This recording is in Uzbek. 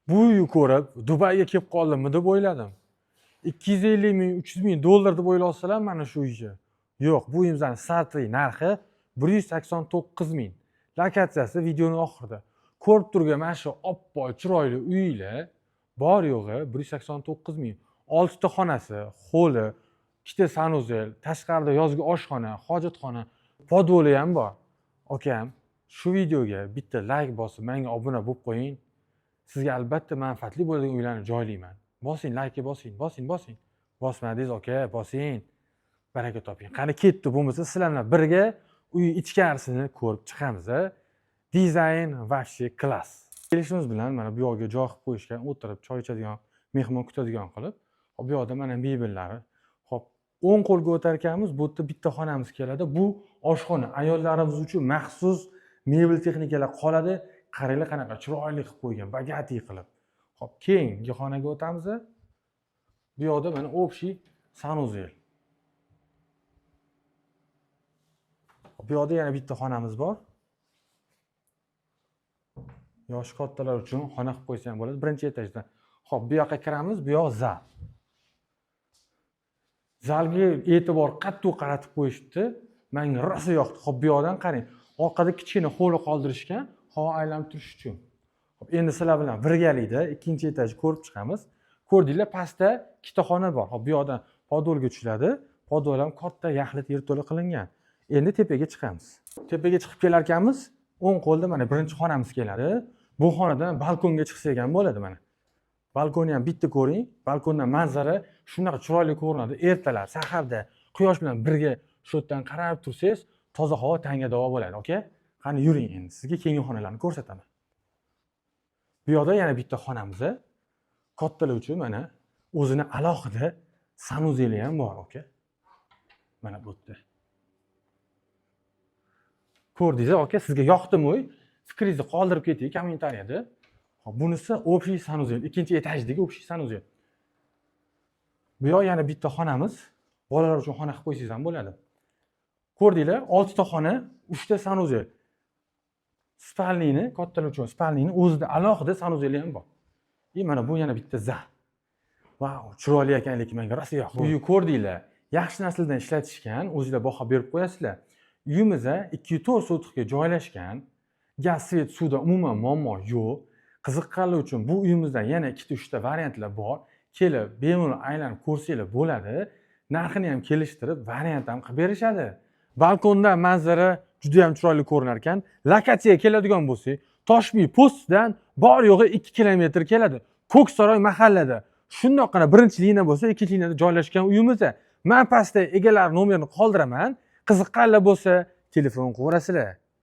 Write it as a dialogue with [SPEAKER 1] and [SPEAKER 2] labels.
[SPEAKER 1] Bu uyni ko'rib, Dubayga kelib qoldimmi deb o'yladim. 250 ming, 300 ming dollar deb o'ylasalar mana shu uyni. Yo'q, bu uyimizning startli narxi 189 ming. Lokatsiyasi videoning oxirida. Ko'rib turgan mana shu oppoq chiroyli uylar bor yo'g'i 189 ming. 6 ta xonasi, holi, 2 ta sanuzel, tashqarida yozgi oshxona, hojatxona, podvoli ham bor. Akam, shu videoga bitta like bosib, menga obuna bo'lib qo'ying. Sizga albatta manfaatli bo'ladigan uylarni joylayman. Bosing, like bosing, bosing. Bosmadingiz, aka, bosing. Baraka toping. Qani ketdi, bo'lmasa sizlar bilan birga uy ichkarisini ko'rib chiqamiz. Dizayn вообще klass. Kelishimiz bilan mana bu yoqqa joy qilib qo'yishgan, o'tirib choy ichadigan, mehmon kutadigan qilib. Bu yoqda mana mebellari. Xo'p, o'ng qo'lga o'tar ekanmiz, bu yerda bitta xonamiz keladi. Bu oshxona, ayollarimiz uchun maxsus mebel texnikalar qoladi. Qaranglar qanaqa chiroyli qilib qo'ygan, bagati qilib. Xo'p, keyingi xonaga o'tamiz. Bu yoqda mana общий sanuzel. Bu yoqda yana bitta xonamiz bor. Yosh kattalar uchun xona qilib qo'ysa ham bo'ladi, birinchi etajda. Xo'p, bu yoqqa kiramiz, bu yoq zal. Zalga e'tibor qattiq qaratib qo'yishdi. Menga rosa yoqdi. Xo'p, bu yoqdan qarang. Orqada kichkina hovli qoldirishgan, havo aylanib turish uchun. Xo'p, endi sizlar bilan birgalikda ikkinchi etajni ko'rib chiqamiz. Ko'rdinglar, pastda ikkita xona bor. Xo'p, bu yoqdan podolga tushiladi. Podol ham katta, yaxlit yerto'la qilingan. Endi tepaga chiqamiz. Tepaga chiqib kelar ekanmiz. O'ng qo'lda mana birinchi xonamiz keladi. Bu xonadan balkonga chiqsak ham bo'ladi mana. Balkonni ham bitta ko'ring. Balkondan manzara shunaqa chiroyli ko'rinadi. Ertalar, saharda quyosh bilan birga shu yerdan qarab tursangiz, toza havo tanga davo bo'ladi, aka. Qani yuring endi, sizga keyingi xonalarni ko'rsataman. Bu yoqda yana bitta xonamiz. Kattalar uchun mana o'zini alohida sanuzeli ham bor, aka. Mana bu yerda. Ko'rdingiz, aka, sizga yoqdimi uy? Fikringizni qoldirib keting kommentariyada. Xo'p, bunisi общий sanuzel, ikkinchi etajdagi общий sanuzel. Bu yoq yana bitta xonamiz. Bolalar uchun xona qilib qo'ysangiz ham bo'ladi. Ko'rdinglar, 6 ta xona, 3 ta sanuzel. Spalniyni, kattalar uchun spalniyni o'zida alohida sanuzeli ham bor. Mana bu yana bitta zal. Vau, chiroyli ekan, lekin menga rosa yoqdi. Uyni ko'rdinglar, yaxshi nasldan ishlatishgan, o'zingizlar baho berib qo'yasizlar. Uyimiz 2-4 sotixga joylashgan. Gaz, svet, suvda umuman muammo yo'q. Qiziqqanlar uchun bu uyimizdan yana 2-3 ta variantlar bor. Kelib, bemalol aylanib ko'rsanglar bo'ladi. Narxini ham kelishtirib, variant ham qilib berishadi. Balkondan manzara juda ham chiroyli ko'rinar ekan. Lokatsiyaga keladigan bo'lsak, Toshmi postdan bor yo'g'i 2 kilometr keladi. Ko'ksaroy mahallada. Shundoqqina birinchi liniya bo'lsa, ikkinchi liniyada joylashgan uyimiz. Men pastda egalar nomerini qoldiraman. Qiziqqanlar bo'lsa, telefon qilaverasizlar.